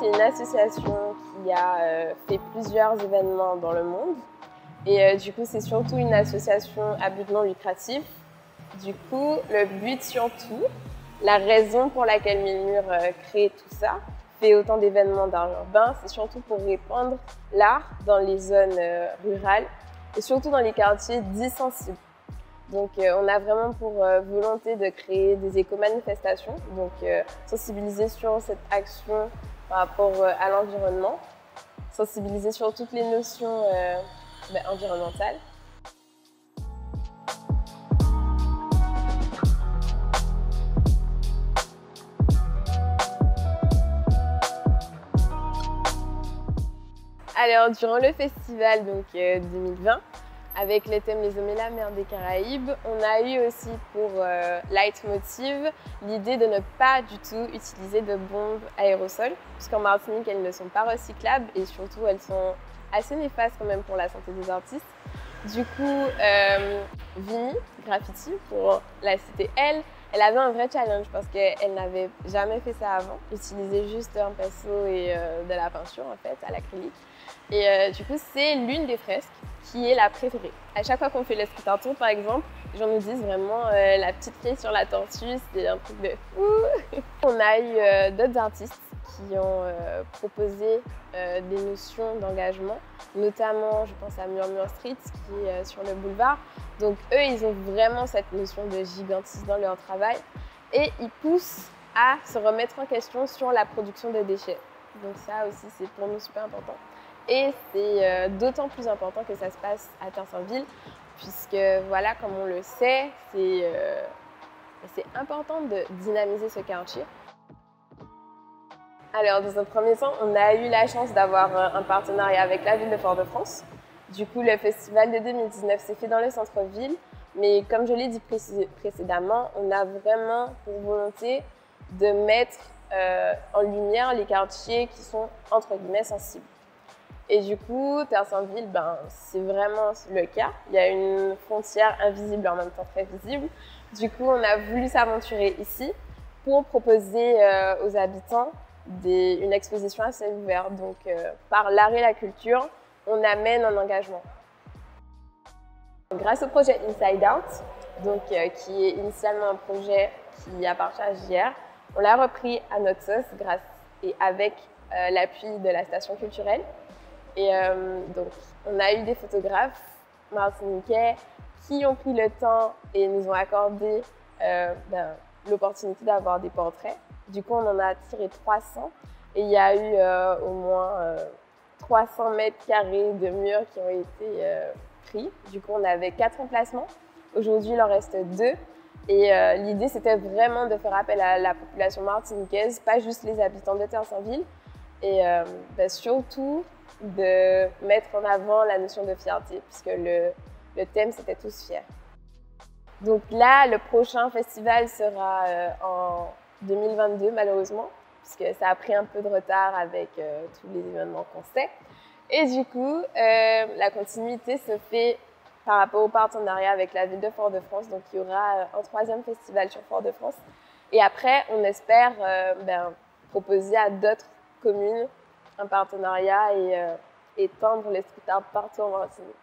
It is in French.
est une association qui a fait plusieurs événements dans le monde. Et du coup, c'est surtout une association à but non lucratif. Du coup, le but surtout, la raison pour laquelle Mille Murs crée tout ça, fait autant d'événements d'art urbain, c'est surtout pour répandre l'art dans les zones rurales et surtout dans les quartiers dits sensibles. Donc on a vraiment pour volonté de créer des éco-manifestations, donc sensibiliser sur cette action par rapport à l'environnement, sensibiliser sur toutes les notions environnementales. Alors, durant le festival 2020, avec le thème Les Hommes et la Mer des Caraïbes, on a eu aussi pour leitmotiv l'idée de ne pas du tout utiliser de bombes aérosols, puisqu'en Martinique, elles ne sont pas recyclables et surtout, elles sont assez néfastes quand même pour la santé des artistes. Du coup, Vini Graffiti, pour la citer elle avait un vrai challenge parce qu'elle n'avait jamais fait ça avant, utiliser juste un pinceau et de la peinture en fait, à l'acrylique. Et du coup, c'est l'une des fresques qui est la préférée. À chaque fois qu'on fait le street art tour, par exemple, les gens nous disent vraiment la petite fille sur la tortue, c'est un truc de fou. On a eu d'autres artistes qui ont proposé des notions d'engagement, notamment, je pense à Murmure Street, qui est sur le boulevard. Donc eux, ils ont vraiment cette notion de gigantisme dans leur travail et ils poussent à se remettre en question sur la production de déchets. Donc ça aussi, c'est pour nous super important. Et c'est d'autant plus important que ça se passe à Tinsainville, puisque voilà, comme on le sait, c'est important de dynamiser ce quartier. Alors, dans un premier temps, on a eu la chance d'avoir un partenariat avec la ville de Fort-de-France. Du coup, le festival de 2019 s'est fait dans le centre-ville, mais comme je l'ai dit précédemment, on a vraiment pour volonté de mettre en lumière les quartiers qui sont entre guillemets sensibles. Et du coup, Tinsainville, c'est vraiment le cas. Il y a une frontière invisible en même temps très visible. Du coup, on a voulu s'aventurer ici pour proposer aux habitants une exposition à ciel ouvert. Donc, par l'art et la culture, on amène un engagement. Grâce au projet Inside Out, qui est initialement un projet qui appartient à JR, on l'a repris à notre sauce grâce et avec l'appui de la station culturelle. Et donc, on a eu des photographes martiniquais qui ont pris le temps et nous ont accordé l'opportunité d'avoir des portraits. Du coup, on en a tiré 300 et il y a eu au moins 300 mètres carrés de murs qui ont été pris. Du coup, on avait 4 emplacements. Aujourd'hui, il en reste 2. Et l'idée, c'était vraiment de faire appel à la population martiniquaise, pas juste les habitants de Tinsainville. Et surtout, de mettre en avant la notion de fierté, puisque le thème, c'était tous fiers. Donc là, le prochain festival sera en 2022, malheureusement, puisque ça a pris un peu de retard avec tous les événements qu'on sait. Et du coup, la continuité se fait par rapport au partenariat avec la ville de Fort-de-France. Donc il y aura un 3e festival sur Fort-de-France. Et après, on espère proposer à d'autres communes un partenariat et étendre les street art partout en Martinique.